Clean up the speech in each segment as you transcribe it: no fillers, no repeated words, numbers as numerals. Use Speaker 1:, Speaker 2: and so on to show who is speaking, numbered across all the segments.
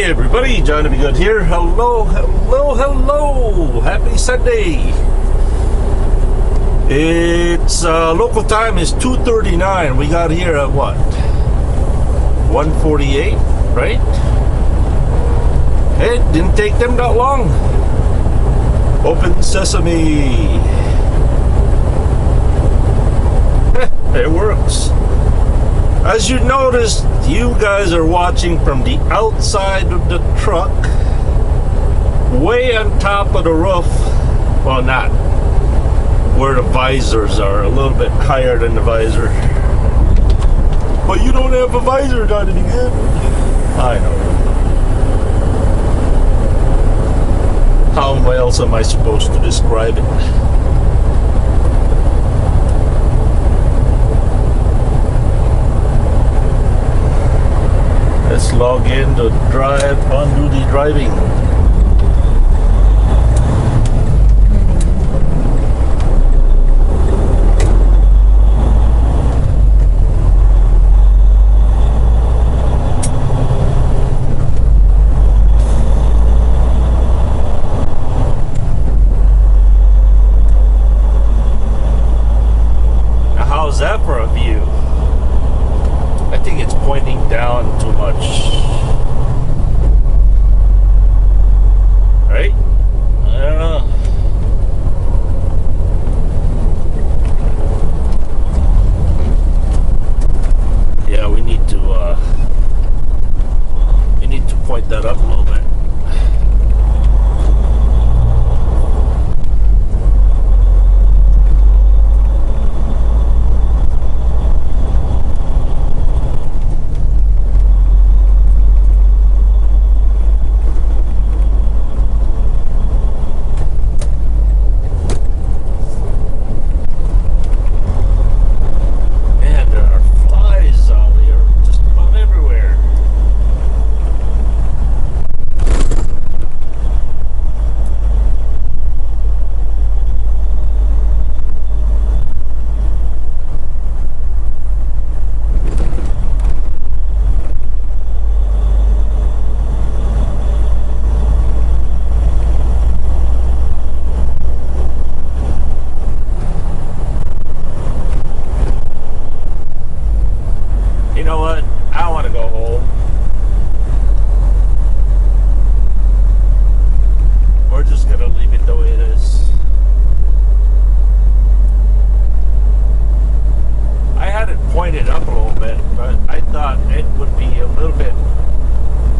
Speaker 1: Hey everybody, John to be good here. Hello, hello, hello. Happy Sunday. It's local time is 2:39. We got here at what? 1:48, right? Hey, didn't take them that long. Open sesame. It works. As you noticed, you guys are watching from the outside of the truck, way on top of the roof. Well, not where the visors are, a little bit higher than the visor. But you don't have a visor, not any good. I know. How else am I supposed to describe it? Let's log in to drive on duty driving. Now, how's that for a view? I think it's pointing down too much. Right? I don't know. Yeah, we need to point that up a little bit. You know what? I want to go home. We're just going to leave it the way it is. I had it pointed up a little bit, but I thought it would be a little bit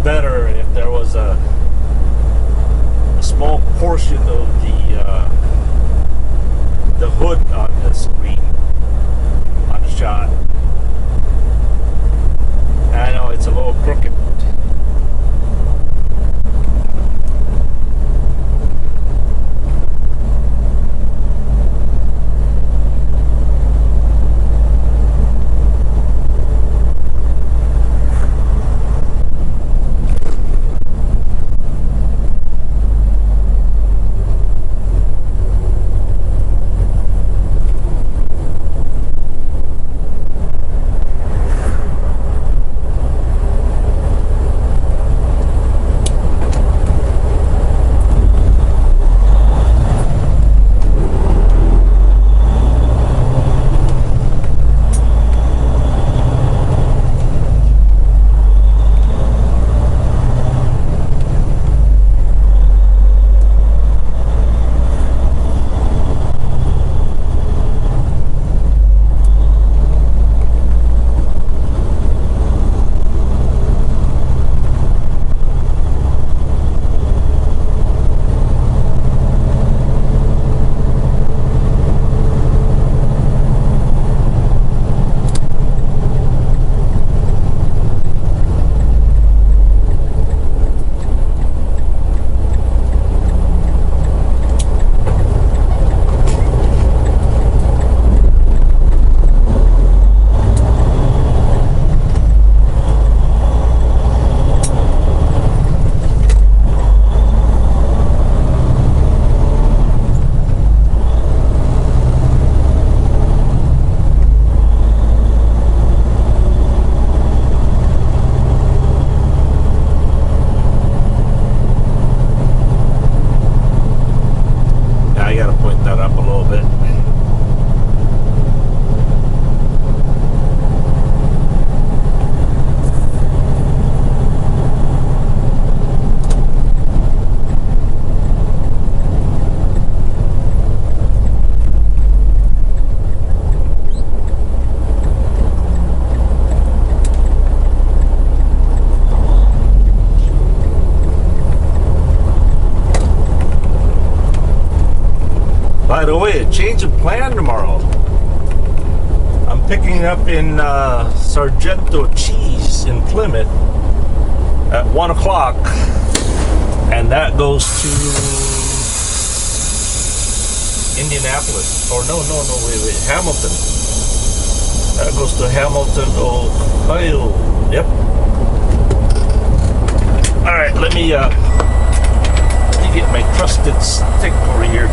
Speaker 1: better if there was a small portion of the hood on the screen, on the shot. I know it's a little crooked. the way, a change of plan tomorrow. I'm picking up in Sargento Cheese in Plymouth at 1 o'clock, and that goes to Indianapolis. Or no, wait, Hamilton. That goes to Hamilton, Ohio. Yep. All right, let me get my trusted stick over here.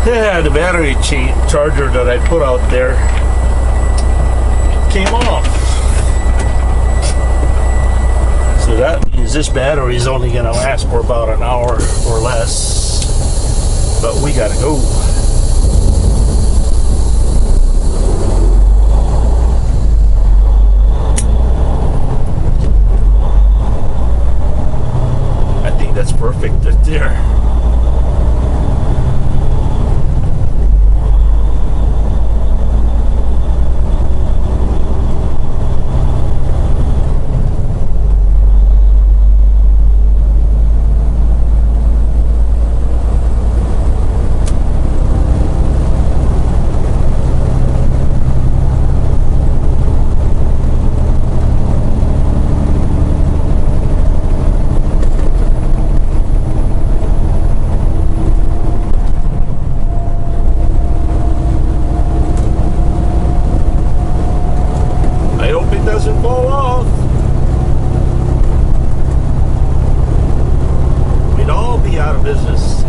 Speaker 1: Yeah, the battery charger that I put out there came off. So that means this battery is only going to last for about an hour or less. But we got to go. I think that's perfect right there. Doesn't fall off. We'd all be out of business.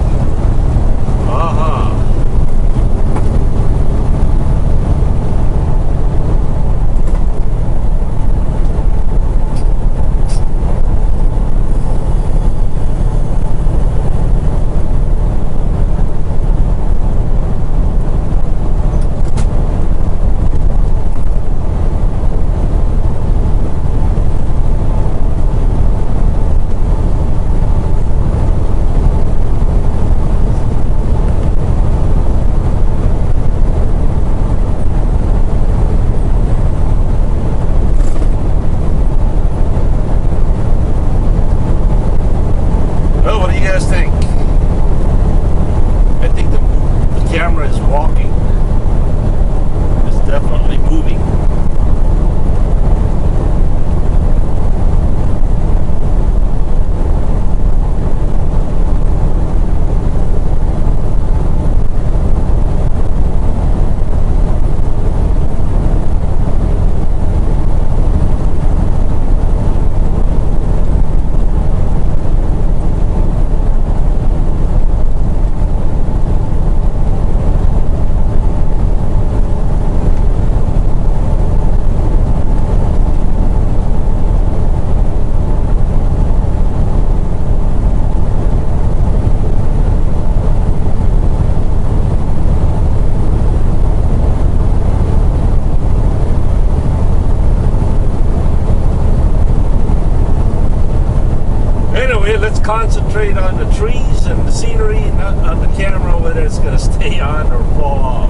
Speaker 1: Let's concentrate on the trees and the scenery, not on the camera, whether it's going to stay on or fall off.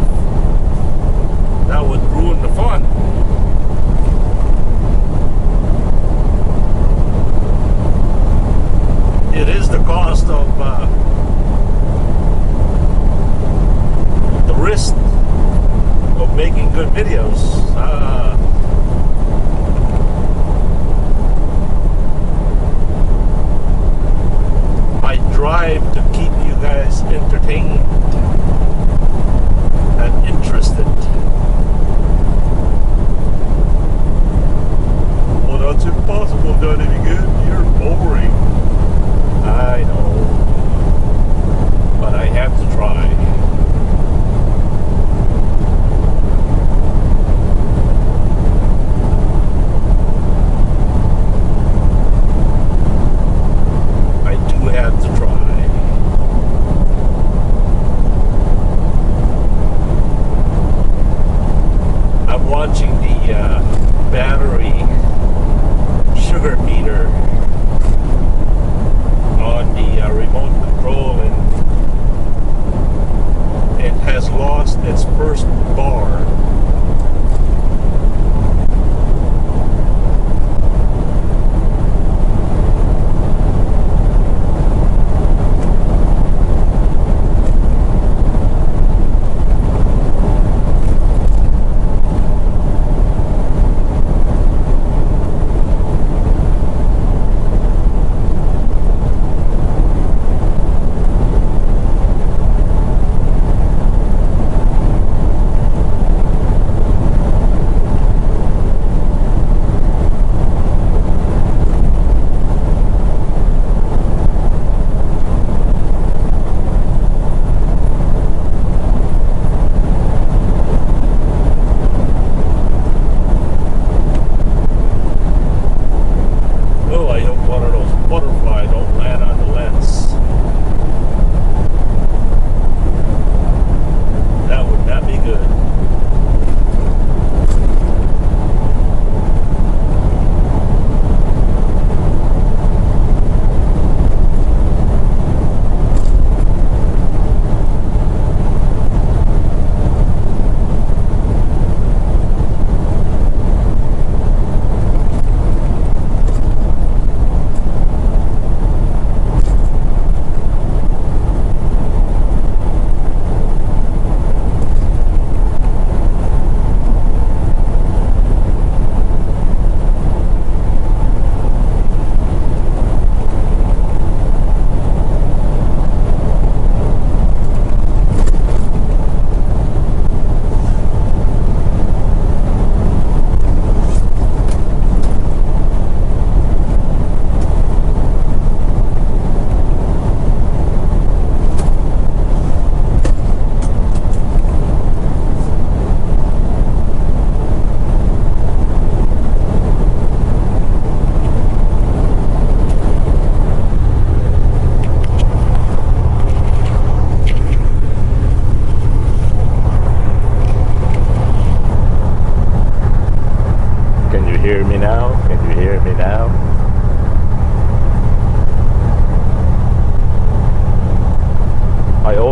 Speaker 1: That would ruin the fun. It is the cost of the risk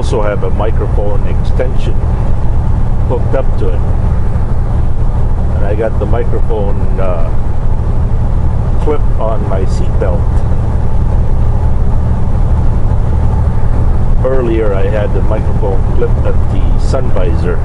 Speaker 1: also have a microphone extension hooked up to it. And I got the microphone clip on my seatbelt. Earlier I had the microphone clip at the sun visor.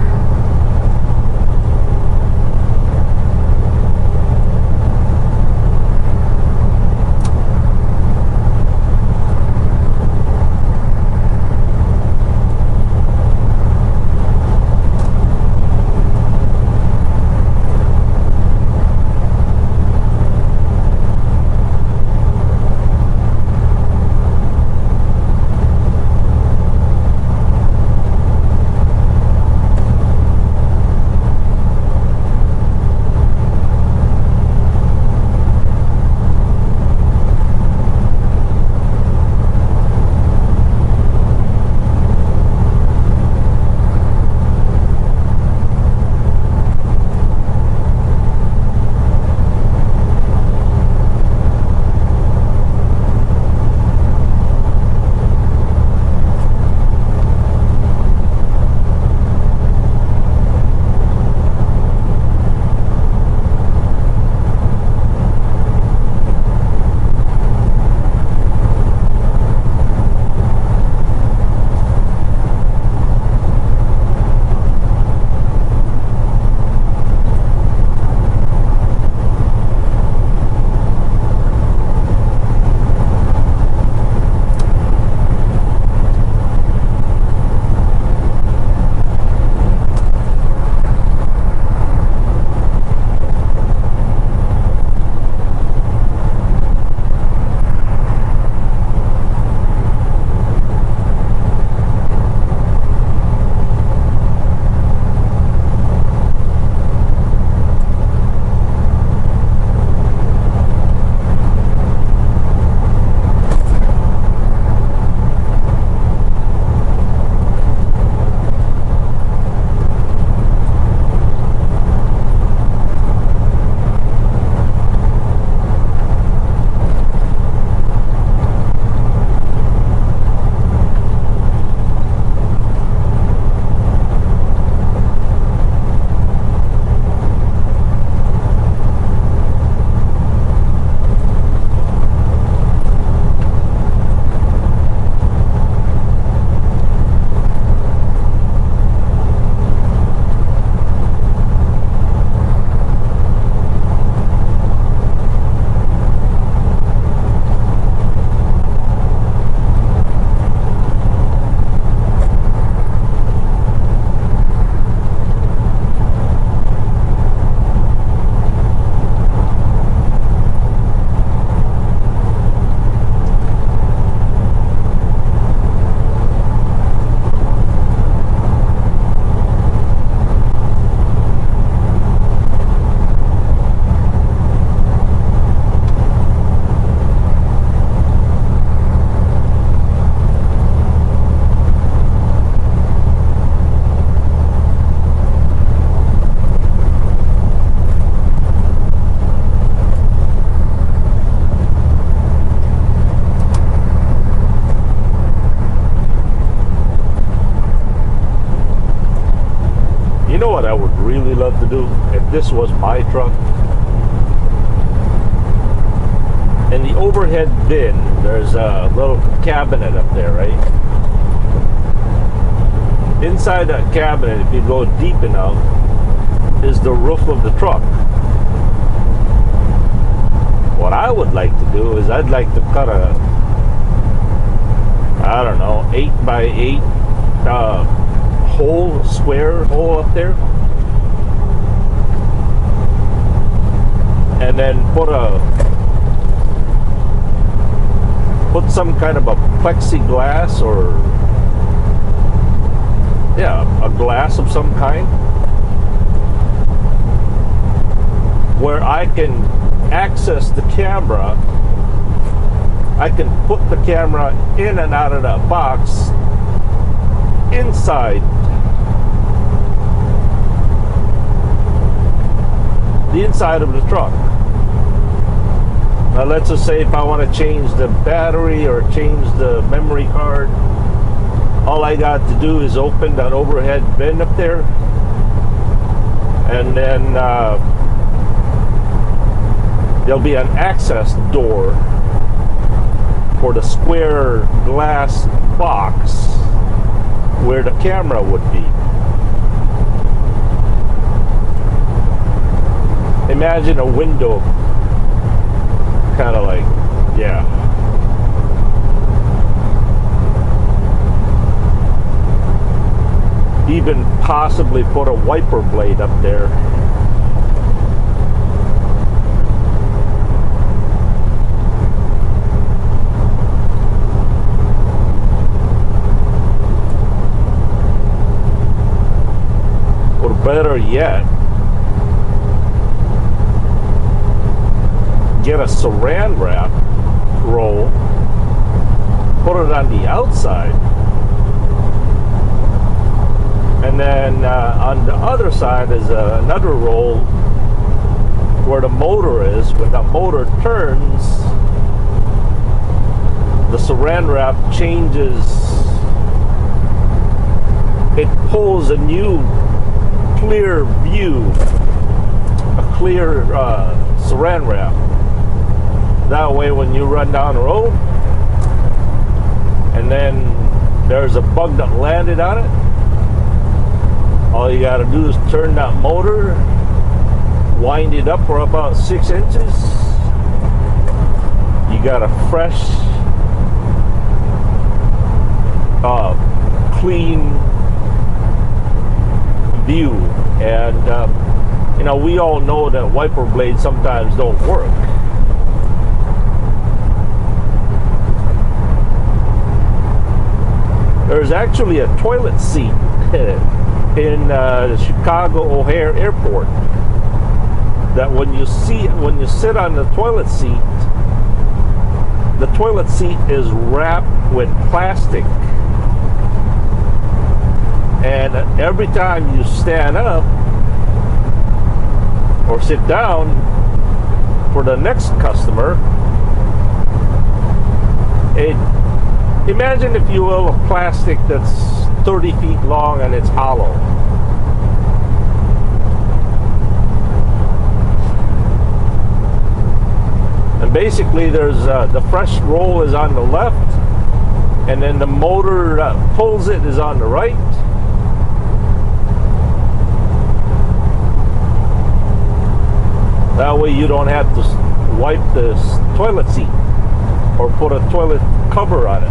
Speaker 1: love to do if this was my truck. In the overhead bin, there's a little cabinet up there, right? Inside that cabinet, if you go deep enough, is the roof of the truck. What I would like to do is I'd like to cut a, I don't know, 8 by 8 hole, square hole up there, and then put some kind of a plexiglass or a glass of some kind where I can access the camera. I can put the camera in and out of that box inside the inside of the truck. Now let's just say if I want to change the battery or change the memory card, All I got to do is open that overhead bin up there, and then there'll be an access door for the square glass box where the camera would be. Imagine a window, kind of like, yeah. Even possibly put a wiper blade up there. Or better yet, get a saran wrap roll, put it on the outside, and then on the other side is another roll where the motor is. When the motor turns, the saran wrap changes. It pulls a new clear view, a clear saran wrap. That way when you run down the road and then there's a bug that landed on it, all you got to do is turn that motor, wind it up for about 6 inches. You got a fresh, clean view. And you know, we all know that wiper blades sometimes don't work. There's actually a toilet seat in the Chicago O'Hare Airport that when you sit on the toilet seat is wrapped with plastic, and every time you stand up or sit down for the next customer, imagine, if you will, a plastic that's 30 feet long and it's hollow. And basically there's the fresh roll is on the left, and then the motor pulls it is on the right. That way you don't have to wipe the toilet seat or put a toilet cover on it.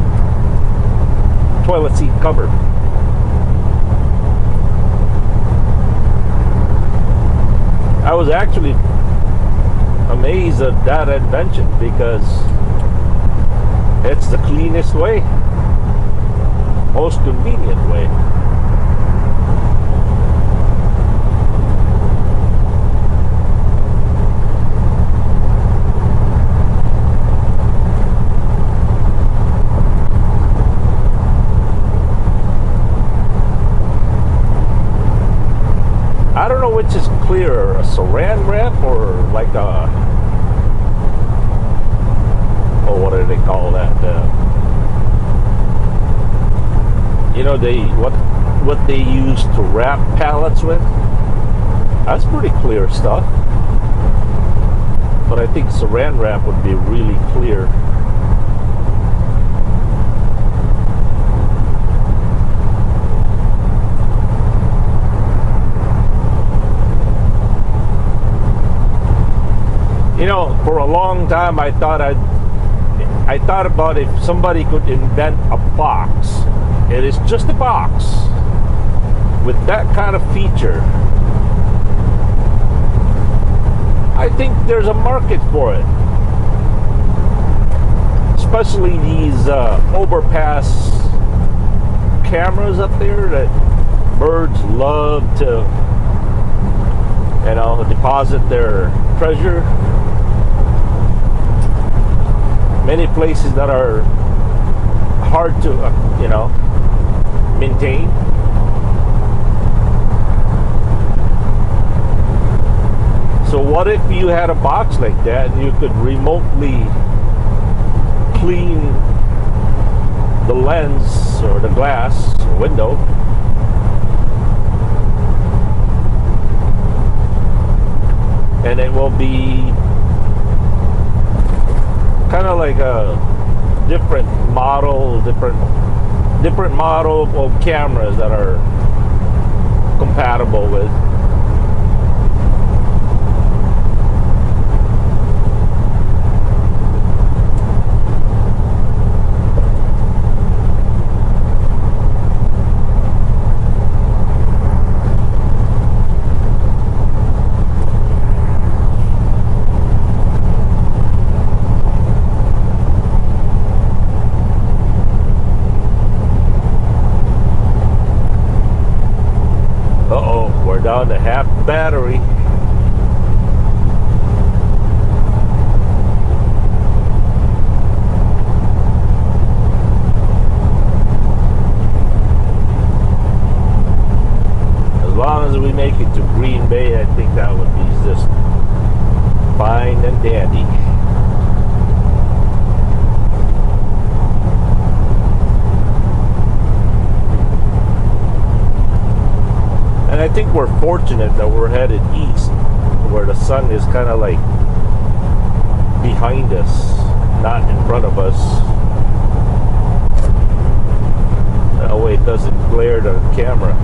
Speaker 1: Toilet seat cover. I was actually amazed at that invention because it's the cleanest way, most convenient way. I don't know which is clearer, a saran wrap or like a, oh, what do they call that? You know, what they use to wrap pallets with. That's pretty clear stuff. But I think saran wrap would be really clear. You know, for a long time I thought about if somebody could invent a box. It is just a box with that kind of feature. I think there's a market for it. Especially these overpass cameras up there that birds love to, you know, deposit their treasure. Many places that are hard to, you know, maintain. So what if you had a box like that and you could remotely clean the lens or the glass or window. And it will be kind of like a different model of cameras that are compatible with. Down to half battery. As long as we make it to Green Bay, I think that would be just fine and dandy. And I think we're fortunate that we're headed east, where the sun is kind of like behind us, not in front of us. That way it doesn't glare the camera.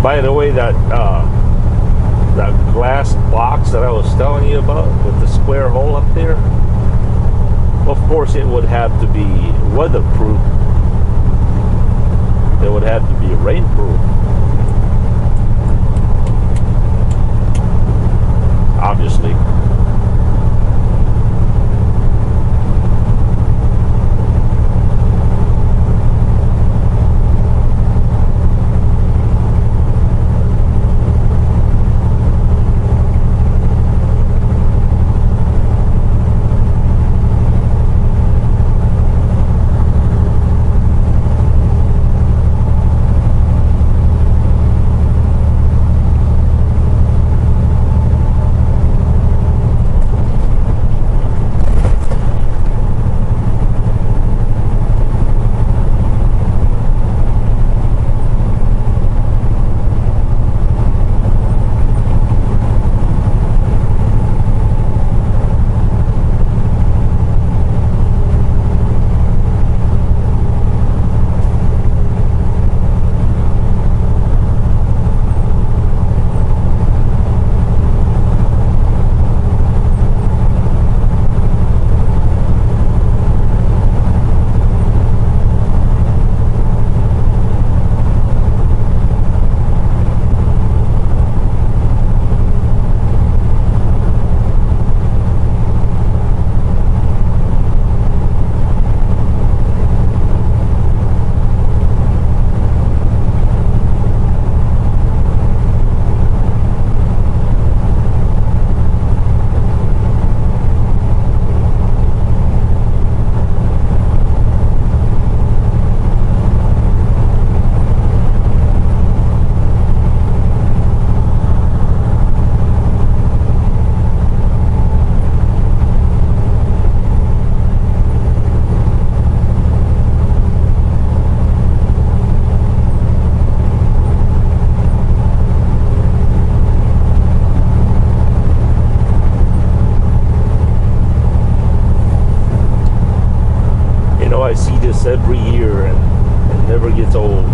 Speaker 1: By the way, that glass box that I was telling you about with the square hole up there, of course it would have to be weatherproof. It would have to be rainproof. Obviously. Every year and it never gets old.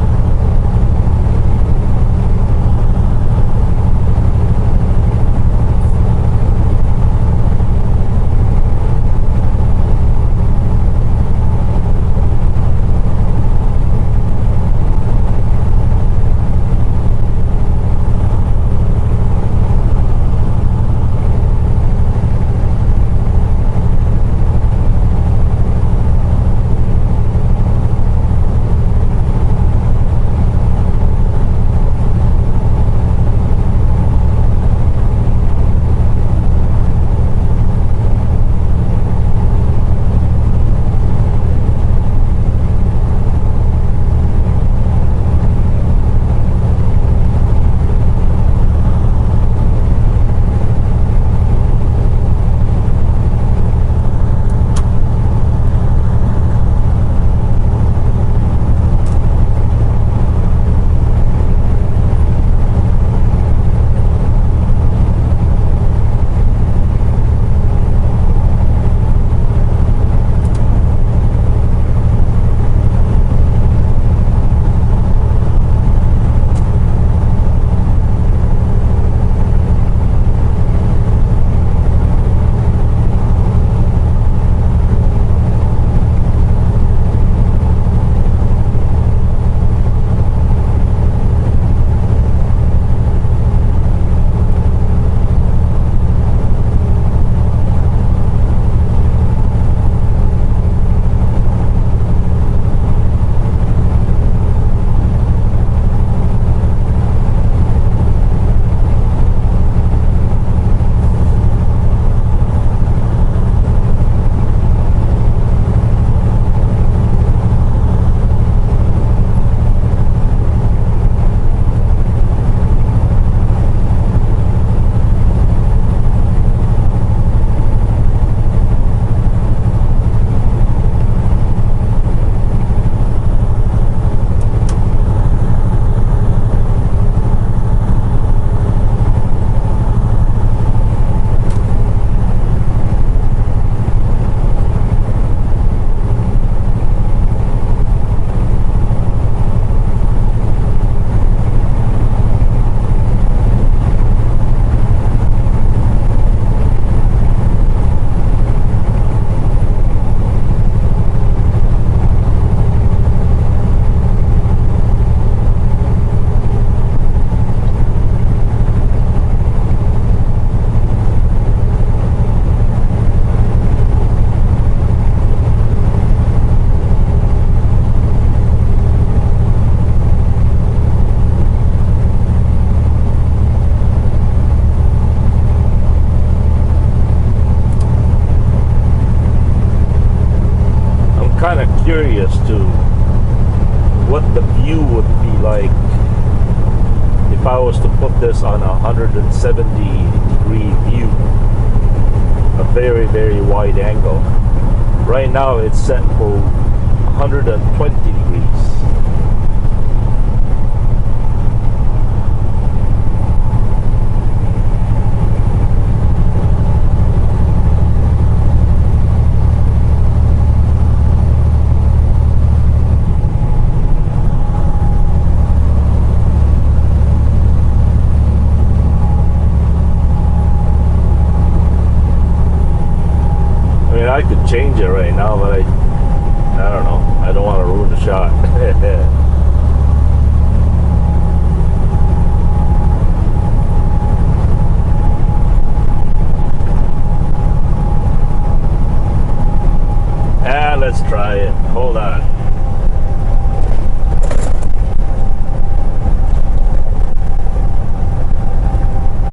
Speaker 1: kind of curious to what the view would be like if I was to put this on a 170-degree view, a very, very wide angle. Right now it's set for 120 degrees. I could change it right now, but I don't know. I don't want to ruin the shot. Let's try it. Hold on.